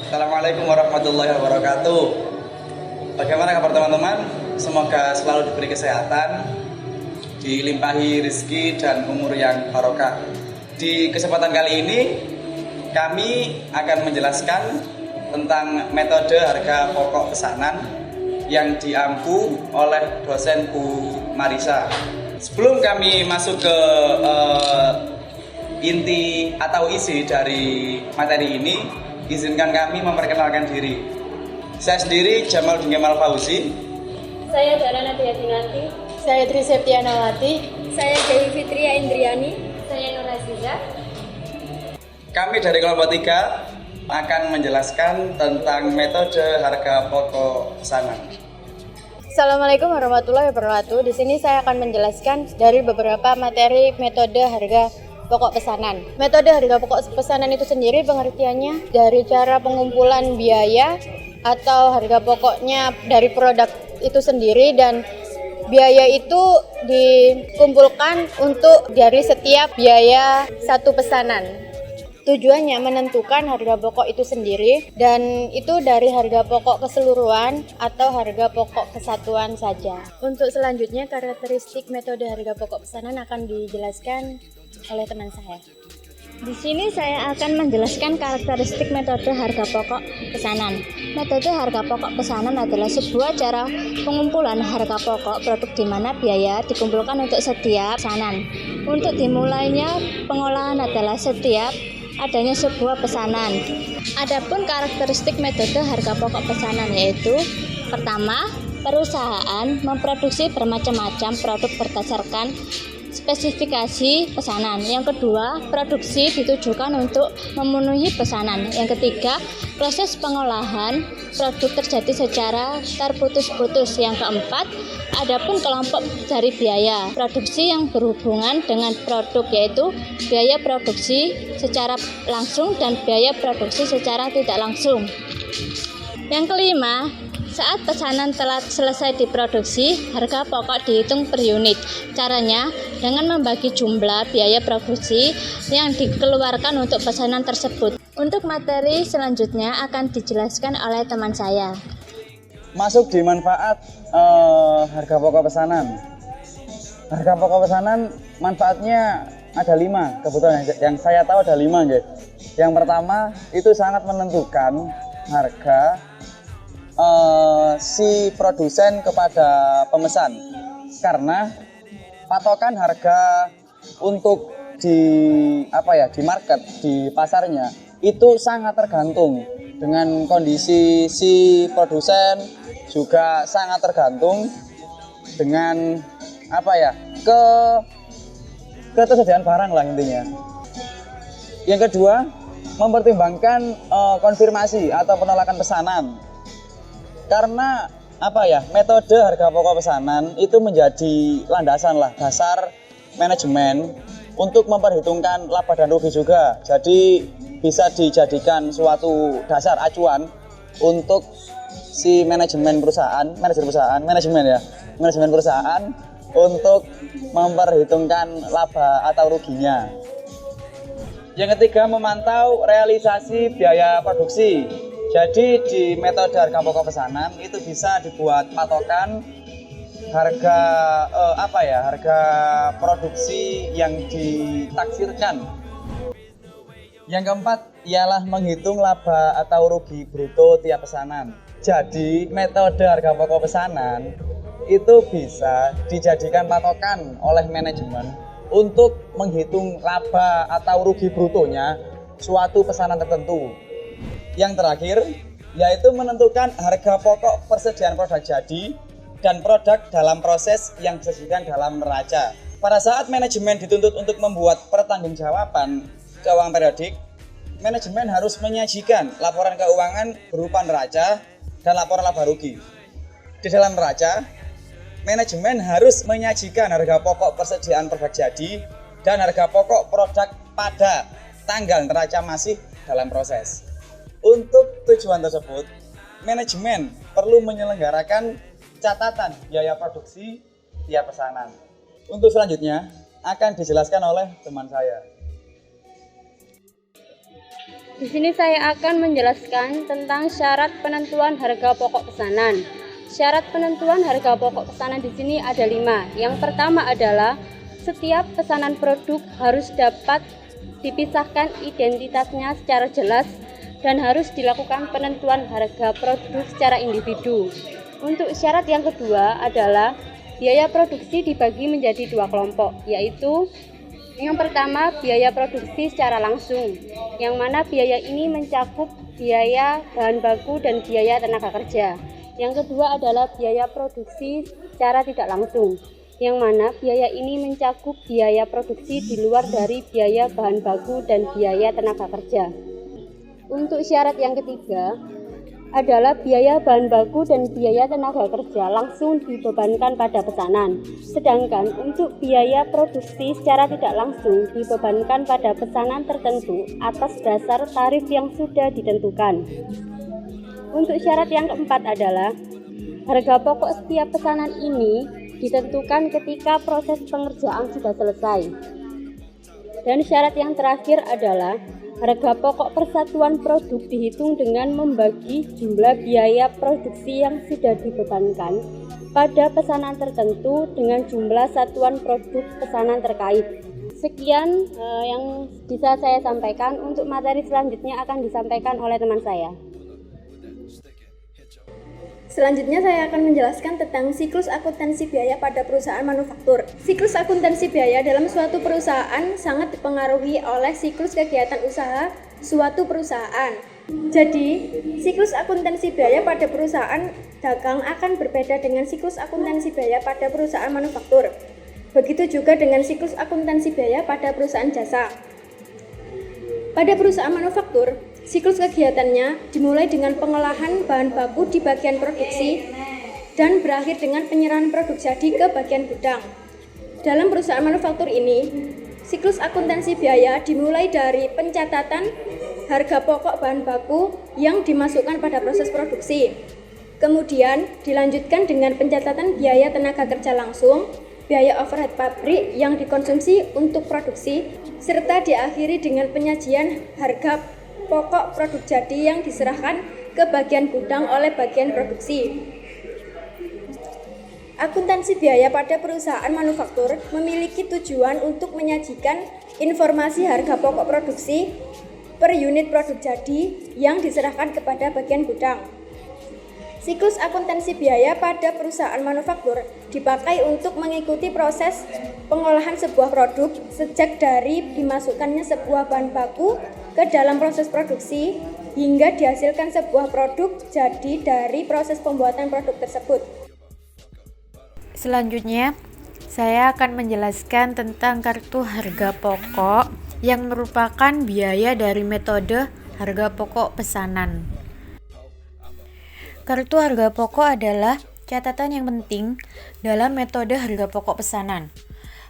Assalamualaikum warahmatullahi wabarakatuh. Bagaimana kabar teman-teman? Semoga selalu diberi kesehatan, dilimpahi rezeki dan umur yang barokah. Di kesempatan kali ini kami akan menjelaskan tentang metode harga pokok pesanan yang diampu oleh dosen Bu Marisa. Sebelum kami masuk ke inti atau isi dari materi ini, izinkan kami memperkenalkan diri. Saya sendiri Jamal Dingemal Fauzi. Saya Dara Nadia Dinanti. Saya Tri Septianawati. Saya Dewi Fitria Indriani. Saya Nur Aziza. Kami dari kelompok 3 akan menjelaskan tentang metode harga pokok pesanan. Assalamualaikum warahmatullahi wabarakatuh. Di sini saya akan menjelaskan dari beberapa materi metode harga pokok pesanan. Metode harga pokok pesanan itu sendiri pengertiannya dari cara pengumpulan biaya atau harga pokoknya dari produk itu sendiri, dan biaya itu dikumpulkan untuk dari setiap biaya satu pesanan. Tujuannya menentukan harga pokok itu sendiri, dan itu dari harga pokok keseluruhan atau harga pokok kesatuan saja. Untuk selanjutnya, karakteristik metode harga pokok pesanan akan dijelaskan oleh teman saya. Di sini saya akan menjelaskan karakteristik metode harga pokok pesanan. Metode harga pokok pesanan adalah sebuah cara pengumpulan harga pokok produk di mana biaya dikumpulkan untuk setiap pesanan. Untuk dimulainya pengolahan adalah setiap adanya sebuah pesanan. Adapun karakteristik metode harga pokok pesanan yaitu: pertama, perusahaan memproduksi bermacam-macam produk berdasarkan spesifikasi pesanan. Yang kedua, produksi ditujukan untuk memenuhi pesanan. Yang ketiga, proses pengolahan produk terjadi secara terputus-putus. Yang keempat, adapun kelompok dari biaya produksi yang berhubungan dengan produk, yaitu biaya produksi secara langsung dan biaya produksi secara tidak langsung. Yang kelima, saat pesanan telah selesai diproduksi, harga pokok dihitung per unit. Caranya dengan membagi jumlah biaya produksi yang dikeluarkan untuk pesanan tersebut. Untuk materi selanjutnya akan dijelaskan oleh teman saya. Masuk di manfaat harga pokok pesanan. Harga pokok pesanan manfaatnya ada 5, kebetulan yang saya tahu ada 5 guys. Yang pertama, itu sangat menentukan harga si produsen kepada pemesan, karena patokan harga untuk di market, di pasarnya itu sangat tergantung dengan kondisi si produsen, juga sangat tergantung dengan ketersediaan barang lah intinya. Yang kedua, mempertimbangkan konfirmasi atau penolakan pesanan. Karena metode harga pokok pesanan itu menjadi landasan lah, dasar manajemen untuk memperhitungkan laba dan rugi juga. Jadi bisa dijadikan suatu dasar acuan untuk si manajemen perusahaan untuk memperhitungkan laba atau ruginya. Yang ketiga, memantau realisasi biaya produksi. Jadi di metode harga pokok pesanan itu bisa dibuat patokan harga harga produksi yang ditaksirkan. Yang keempat ialah menghitung laba atau rugi bruto tiap pesanan. Jadi metode harga pokok pesanan itu bisa dijadikan patokan oleh manajemen untuk menghitung laba atau rugi brutonya suatu pesanan tertentu. Yang terakhir, yaitu menentukan harga pokok persediaan produk jadi dan produk dalam proses yang disajikan dalam neraca. Pada saat manajemen dituntut untuk membuat pertanggungjawaban keuangan periodik, manajemen harus menyajikan laporan keuangan berupa neraca dan laporan laba rugi. Di dalam neraca, manajemen harus menyajikan harga pokok persediaan produk jadi dan harga pokok produk pada tanggal neraca masih dalam proses. Untuk tujuan tersebut, manajemen perlu menyelenggarakan catatan biaya produksi tiap pesanan. Untuk selanjutnya akan dijelaskan oleh teman saya. Di sini saya akan menjelaskan tentang syarat penentuan harga pokok pesanan. Syarat penentuan harga pokok pesanan di sini ada 5. Yang pertama adalah setiap pesanan produk harus dapat dipisahkan identitasnya secara jelas dan harus dilakukan penentuan harga produk secara individu. Untuk syarat yang kedua adalah biaya produksi dibagi menjadi 2 kelompok, yaitu yang pertama biaya produksi secara langsung, yang mana biaya ini mencakup biaya bahan baku dan biaya tenaga kerja. Yang kedua adalah biaya produksi secara tidak langsung, yang mana biaya ini mencakup biaya produksi di luar dari biaya bahan baku dan biaya tenaga kerja. Untuk syarat yang ketiga adalah biaya bahan baku dan biaya tenaga kerja langsung dibebankan pada pesanan. Sedangkan untuk biaya produksi secara tidak langsung dibebankan pada pesanan tertentu atas dasar tarif yang sudah ditentukan. Untuk syarat yang keempat adalah harga pokok setiap pesanan ini ditentukan ketika proses pengerjaan sudah selesai. Dan syarat yang terakhir adalah harga pokok persatuan produk dihitung dengan membagi jumlah biaya produksi yang sudah dibebankan pada pesanan tertentu dengan jumlah satuan produk pesanan terkait. Sekian yang bisa saya sampaikan. Untuk materi selanjutnya akan disampaikan oleh teman saya. Selanjutnya saya akan menjelaskan tentang siklus akuntansi biaya pada perusahaan manufaktur. Siklus akuntansi biaya dalam suatu perusahaan sangat dipengaruhi oleh siklus kegiatan usaha suatu perusahaan. Jadi, siklus akuntansi biaya pada perusahaan dagang akan berbeda dengan siklus akuntansi biaya pada perusahaan manufaktur. Begitu juga dengan siklus akuntansi biaya pada perusahaan jasa. Pada perusahaan manufaktur, siklus kegiatannya dimulai dengan pengolahan bahan baku di bagian produksi dan berakhir dengan penyerahan produk jadi ke bagian gudang. Dalam perusahaan manufaktur ini, siklus akuntansi biaya dimulai dari pencatatan harga pokok bahan baku yang dimasukkan pada proses produksi. Kemudian dilanjutkan dengan pencatatan biaya tenaga kerja langsung, biaya overhead pabrik yang dikonsumsi untuk produksi, serta diakhiri dengan penyajian harga pokok produk jadi yang diserahkan ke bagian gudang oleh bagian produksi. Akuntansi biaya pada perusahaan manufaktur memiliki tujuan untuk menyajikan informasi harga pokok produksi per unit produk jadi yang diserahkan kepada bagian gudang. Siklus akuntansi biaya pada perusahaan manufaktur dipakai untuk mengikuti proses pengolahan sebuah produk sejak dari dimasukkannya sebuah bahan baku ke dalam proses produksi hingga dihasilkan sebuah produk jadi dari proses pembuatan produk tersebut. Selanjutnya, saya akan menjelaskan tentang kartu harga pokok yang merupakan biaya dari metode harga pokok pesanan. Kartu harga pokok adalah catatan yang penting dalam metode harga pokok pesanan.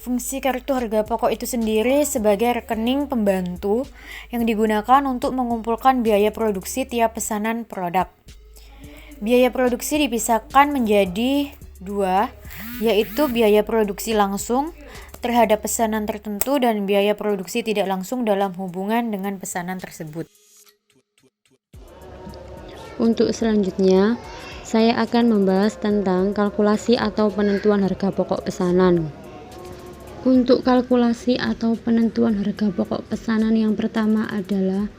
Fungsi kartu harga pokok itu sendiri sebagai rekening pembantu yang digunakan untuk mengumpulkan biaya produksi tiap pesanan produk. Biaya produksi dipisahkan menjadi 2, yaitu biaya produksi langsung terhadap pesanan tertentu dan biaya produksi tidak langsung dalam hubungan dengan pesanan tersebut. Untuk selanjutnya, saya akan membahas tentang kalkulasi atau penentuan harga pokok pesanan. Untuk kalkulasi atau penentuan harga pokok pesanan yang pertama adalah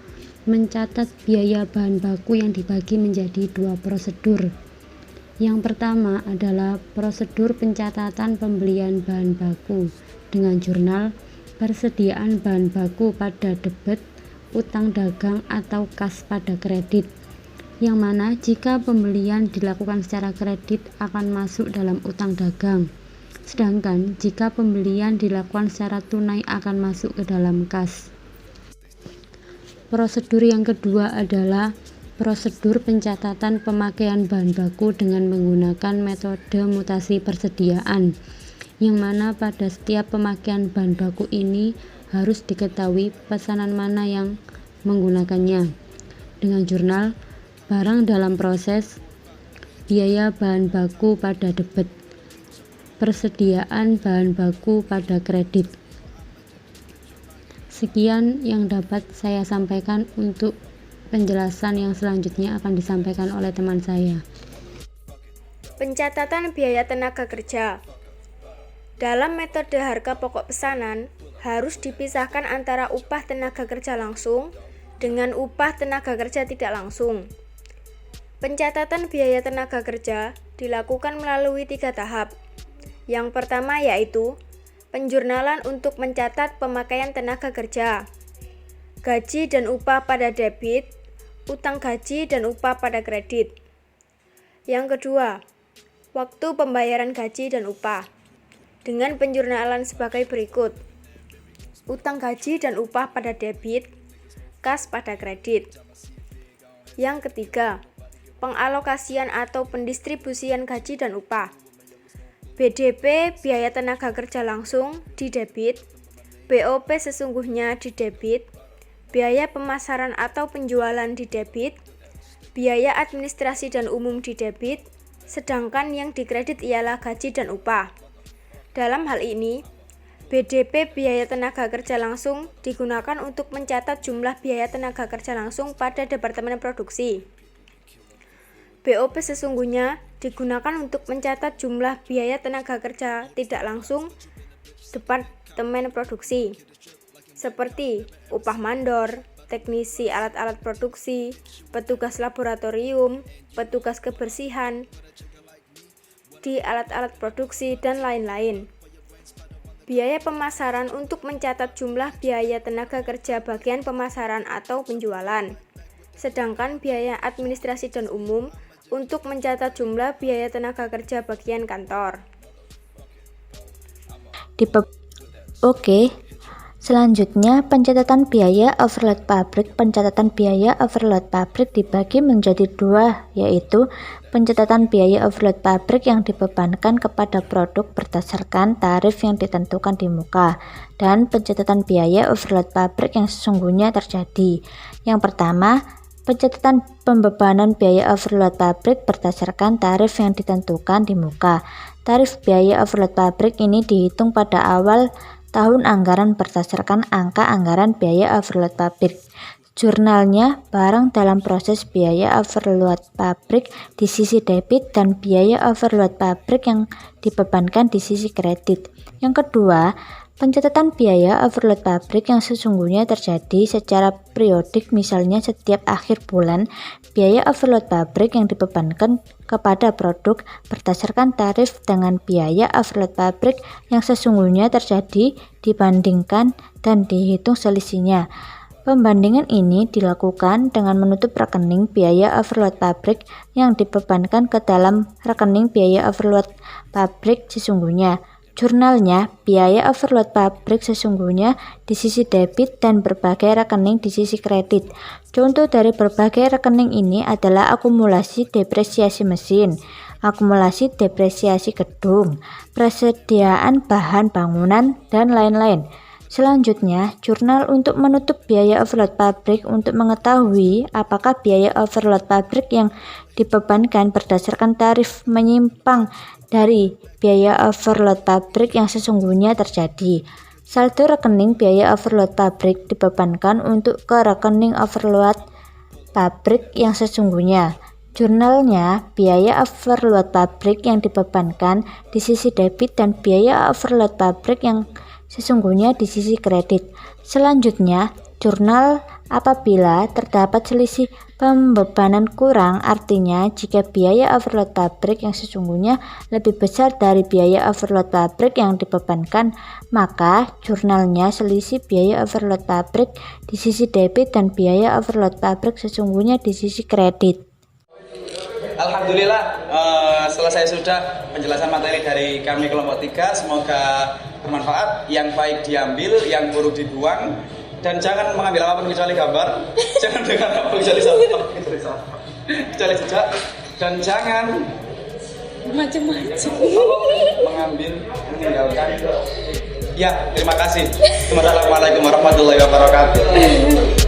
mencatat biaya bahan baku yang dibagi menjadi 2 prosedur. Yang pertama adalah prosedur pencatatan pembelian bahan baku dengan jurnal persediaan bahan baku pada debit, utang dagang atau kas pada kredit, yang mana jika pembelian dilakukan secara kredit akan masuk dalam utang dagang, sedangkan jika pembelian dilakukan secara tunai akan masuk ke dalam kas. Prosedur yang kedua adalah prosedur pencatatan pemakaian bahan baku dengan menggunakan metode mutasi persediaan, yang mana pada setiap pemakaian bahan baku ini harus diketahui pesanan mana yang menggunakannya. Dengan jurnal barang dalam proses, biaya bahan baku pada debit, persediaan bahan baku pada kredit. Sekian yang dapat saya sampaikan. Untuk penjelasan yang selanjutnya akan disampaikan oleh teman saya. Pencatatan biaya tenaga kerja. Dalam metode harga pokok pesanan, harus dipisahkan antara upah tenaga kerja langsung dengan upah tenaga kerja tidak langsung. Pencatatan biaya tenaga kerja dilakukan melalui 3 tahap. Yang pertama yaitu penjurnalan untuk mencatat pemakaian tenaga kerja, gaji dan upah pada debit, utang gaji dan upah pada kredit. Yang kedua, waktu pembayaran gaji dan upah dengan penjurnalan sebagai berikut: utang gaji dan upah pada debit, kas pada kredit. Yang ketiga, pengalokasian atau pendistribusian gaji dan upah. BDP biaya tenaga kerja langsung di debit, BOP sesungguhnya di debit, biaya pemasaran atau penjualan di debit, biaya administrasi dan umum di debit, sedangkan yang dikredit ialah gaji dan upah. Dalam hal ini, BDP biaya tenaga kerja langsung digunakan untuk mencatat jumlah biaya tenaga kerja langsung pada Departemen Produksi. BOP sesungguhnya digunakan untuk mencatat jumlah biaya tenaga kerja tidak langsung Departemen Produksi, seperti upah mandor, teknisi alat-alat produksi, petugas laboratorium, petugas kebersihan di alat-alat produksi, dan lain-lain. Biaya pemasaran untuk mencatat jumlah biaya tenaga kerja bagian pemasaran atau penjualan. Sedangkan biaya administrasi dan umum untuk mencatat jumlah biaya tenaga kerja bagian kantor. Oke, selanjutnya pencatatan biaya overload pabrik. Pencatatan biaya overload pabrik dibagi menjadi 2, yaitu pencatatan biaya overload pabrik yang dibebankan kepada produk berdasarkan tarif yang ditentukan di muka, dan pencatatan biaya overload pabrik yang sesungguhnya terjadi. Yang pertama, pencatatan pembebanan biaya overload pabrik berdasarkan tarif yang ditentukan di muka. Tarif biaya overload pabrik ini dihitung pada awal tahun anggaran berdasarkan angka anggaran biaya overload pabrik. Jurnalnya barang dalam proses biaya overload pabrik di sisi debit dan biaya overload pabrik yang dibebankan di sisi kredit. Yang kedua, pencatatan biaya overload pabrik yang sesungguhnya terjadi secara periodik, misalnya setiap akhir bulan. Biaya overload pabrik yang dibebankan kepada produk berdasarkan tarif dengan biaya overload pabrik yang sesungguhnya terjadi dibandingkan dan dihitung selisihnya. Pembandingan ini dilakukan dengan menutup rekening biaya overload pabrik yang dibebankan ke dalam rekening biaya overload pabrik sesungguhnya. Jurnalnya biaya overload pabrik sesungguhnya di sisi debit dan berbagai rekening di sisi kredit. Contoh dari berbagai rekening ini adalah akumulasi depresiasi mesin, akumulasi depresiasi gedung, persediaan bahan bangunan, dan lain-lain. Selanjutnya, jurnal untuk menutup biaya overload pabrik untuk mengetahui apakah biaya overload pabrik yang dibebankan berdasarkan tarif menyimpang dari biaya overload pabrik yang sesungguhnya terjadi. Saldo rekening biaya overload pabrik dibebankan untuk ke rekening overload pabrik yang sesungguhnya. Jurnalnya biaya overload pabrik yang dibebankan di sisi debit dan biaya overload pabrik yang sesungguhnya di sisi kredit. Selanjutnya, jurnal apabila terdapat selisih pembebanan kurang, artinya jika biaya overload pabrik yang sesungguhnya lebih besar dari biaya overload pabrik yang dibebankan, maka jurnalnya selisih biaya overload pabrik di sisi debit dan biaya overload pabrik sesungguhnya di sisi kredit. Alhamdulillah, selesai sudah penjelasan materi dari kami kelompok 3. Semoga bermanfaat. Yang baik diambil, yang buruk dibuang, dan jangan mengambil apapun kecuali gambar, jangan dengan apapun kecuali sampah, kecuali jejak, dan jangan macam-macam mengambil, meninggalkan. Ya, terima kasih. Wassalamualaikum warahmatullahi wabarakatuh.